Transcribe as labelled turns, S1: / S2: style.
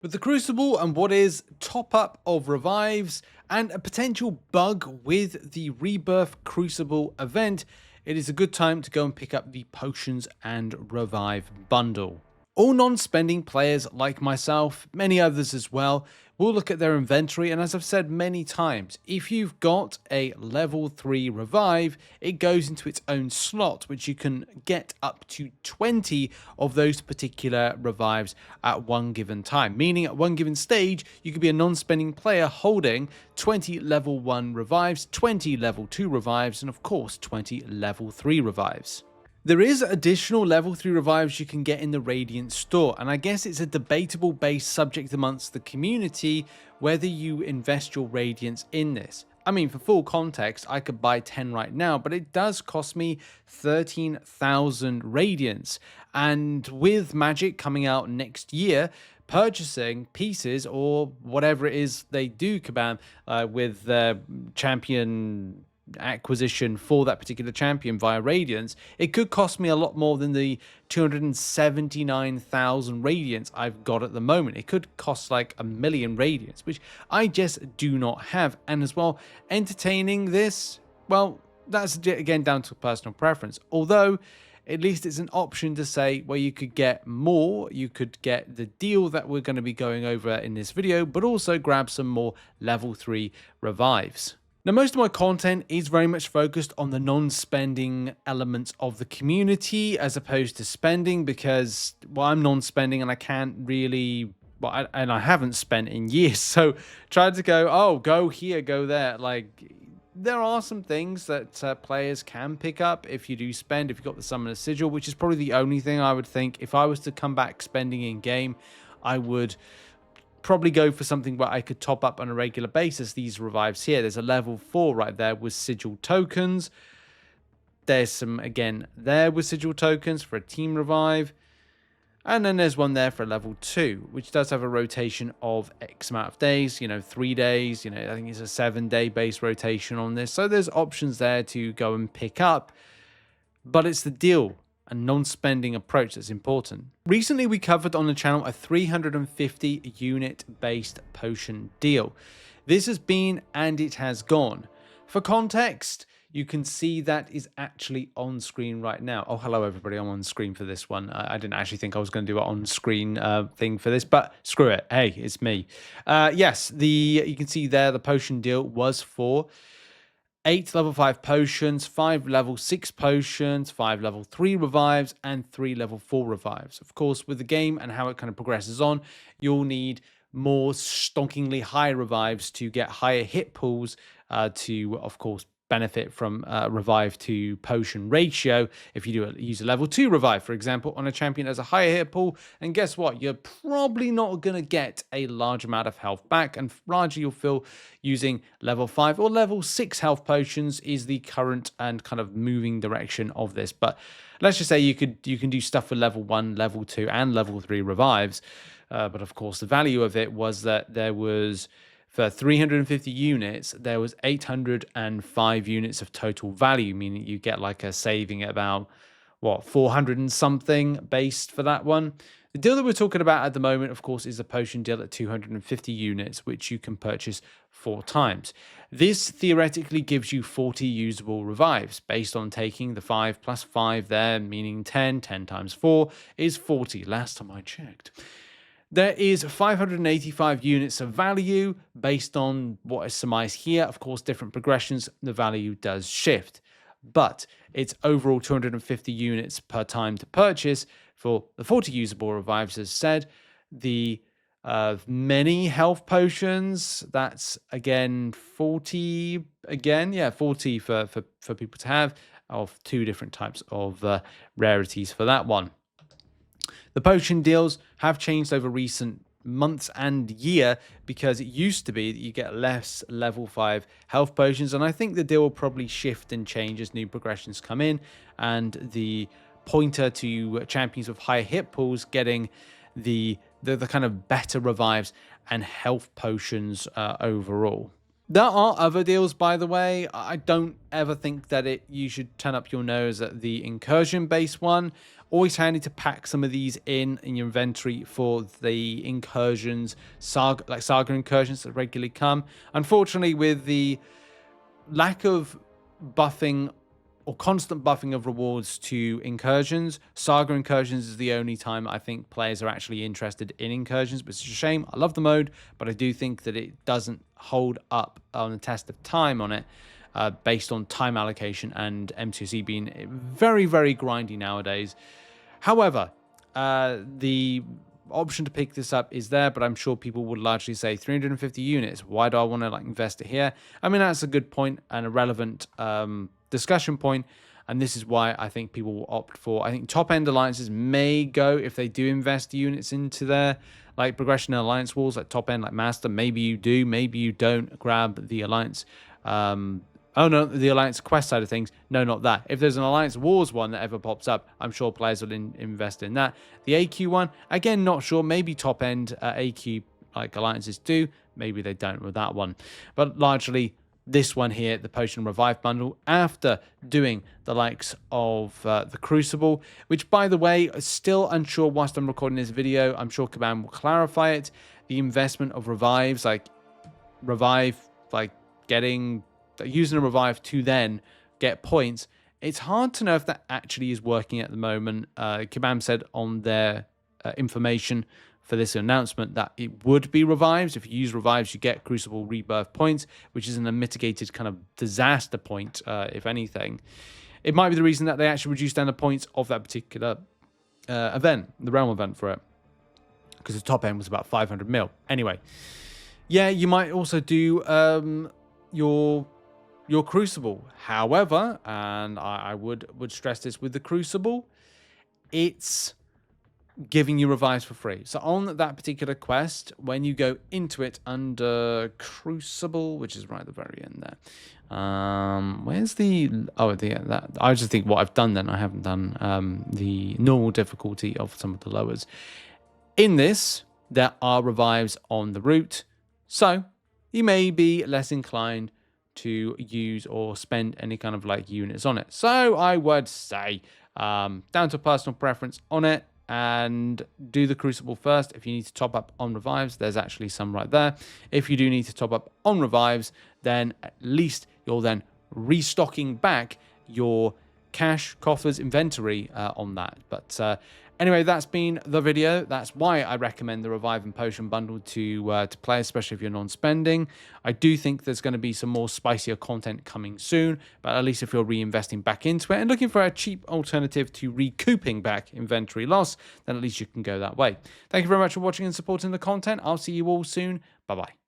S1: With the Crucible and what is top up of revives and a potential bug with the Rebirth Crucible event, it is a good time to go and pick up the Potions and Revive bundle. All non-spending players like myself, many others as well, will look at their inventory, and as I've said many times, if you've got a level 3 revive, it goes into its own slot, which you can get up to 20 of those particular revives at one given time. Meaning at one given stage, you could be a non-spending player holding 20 level 1 revives, 20 level 2 revives, and of course 20 level 3 revives. There is additional level 3 revives you can get in the Radiant store, and I guess it's a debatable base subject amongst the community whether you invest your Radiance in this. I mean, for full context, I could buy 10 right now, but it does cost me 13,000 Radiance, and with Magic coming out next year, purchasing pieces or whatever it is they do, Kabam, with champion acquisition for that particular champion via Radiance, it could cost me a lot more than the 279,000 Radiance I've got at the moment. It could cost like 1 million Radiance, which I just do not have. And as well, entertaining this, well, that's again down to personal preference. Although, at least it's an option to say where you could get more, you could get the deal that we're going to be going over in this video, but also grab some more level 3 revives. Now, most of my content is very much focused on the non-spending elements of the community as opposed to spending because, well, I'm non-spending and I can't really, well, I haven't spent in years. So try to go, oh, go here, go there. Like, there are some things that players can pick up if you do spend, if you've got the Summoner Sigil, which is probably the only thing I would think. If I was to come back spending in game, I would probably go for something where I could top up on a regular basis these revives here. There's a level 4 right there with sigil tokens. There's some, again, there with sigil tokens for a team revive. And then there's one there for a level 2, which does have a rotation of X amount of days, 3 days, I think it's a 7-day base rotation on this. So there's options there to go and pick up, but it's the deal and non-spending approach that's important. Recently, we covered on the channel a 350 unit based potion deal. This has been and it has gone. For context, you can see that is actually on screen right now. Oh, hello everybody, I'm on screen for this one. I didn't actually think I was going to do an on screen thing for this, but screw it. Hey, it's me. Yes, you can see there the potion deal was for 8 level 5 potions, 5 level 6 potions, 5 level 3 revives, and 3 level 4 revives. Of course, with the game and how it kind of progresses on, you'll need more stonkingly high revives to get higher hit pools to, of course, benefit from revive to potion ratio if you use a level 2 revive, for example, on a champion as a higher hit pool. And guess what? You're probably not going to get a large amount of health back, and largely you'll feel using level 5 or level 6 health potions is the current and kind of moving direction of this. But let's just say you can do stuff with level 1, level 2, and level 3 revives. But of course, the value of it was that there was, for 350 units, there was 805 units of total value, meaning you get like a saving at about, what, 400 and something based for that one. The deal that we're talking about at the moment, of course, is a potion deal at 250 units, which you can purchase 4 times. This theoretically gives you 40 usable revives based on taking the 5 plus 5 there, meaning 10. 10 times 4 is 40, last time I checked. There is 585 units of value based on what is surmised here. Of course, different progressions, the value does shift, but it's overall 250 units per time to purchase for the 40 usable revives, as said. The many health potions, that's again 40, again, yeah, 40 for people to have, of 2 different types of rarities for that one. The potion deals have changed over recent months and year because it used to be that you get less level 5 health potions, and I think the deal will probably shift and change as new progressions come in and the pointer to champions with higher hit pools getting the kind of better revives and health potions overall. There are other deals, by the way. I don't ever think that you should turn up your nose at the incursion-based one Always handy to pack some of these in your inventory for the incursions, saga incursions that regularly come. Unfortunately, with the lack of buffing or constant buffing of rewards to incursions, saga incursions is the only time I think players are actually interested in incursions, but it's a shame. I love the mode, but I do think that it doesn't hold up on the test of time on it, based on time allocation and MCOC being very, very grindy nowadays. However, the option to pick this up is there, but I'm sure people would largely say 350 units. Why do I want to invest it here? I mean, that's a good point and a relevant discussion point, and this is why I think people will opt for, I think top end alliances may go, if they do invest units into their progression and alliance walls, top end master. Maybe you do, maybe you don't grab the alliance oh no, the alliance quest side of things. No, not that. If there's an alliance wars one that ever pops up, I'm sure players will invest in that. The AQ one, again, not sure. Maybe top end AQ alliances do, maybe they don't with that one, but largely this one here, the Potion Revive bundle, after doing the likes of the Crucible, which, by the way, is still unsure whilst I'm recording this video. I'm sure Kaban will clarify it. The investment of revives, using a revive to then get points, it's hard to know if that actually is working at the moment. Kabam said on their information for this announcement that it would be revives. If you use revives, you get Crucible Rebirth points, which is a mitigated kind of disaster point, if anything. It might be the reason that they actually reduced down the points of that particular event, the Realm event for it, because the top end was about 500 mil. Anyway, yeah, you might also do your Crucible. However, and I would stress this with the Crucible, it's giving you revives for free. So on that particular quest, when you go into it under Crucible, which is right at the very end there, where's the that I just think what I've done then, I haven't done the normal difficulty of some of the lowers. In this, there are revives on the route, so you may be less inclined to use or spend any kind of units on it. So I would say down to personal preference on it, and do the Crucible first. If you need to top up on revives, there's actually some right there. If you do need to top up on revives, then at least you're then restocking back your cash coffers inventory on that. But anyway, that's been the video. That's why I recommend the Revive and Potion bundle to play, especially if you're non-spending. I do think there's going to be some more spicier content coming soon, but at least if you're reinvesting back into it and looking for a cheap alternative to recouping back inventory loss, then at least you can go that way. Thank you very much for watching and supporting the content. I'll see you all soon. Bye-bye.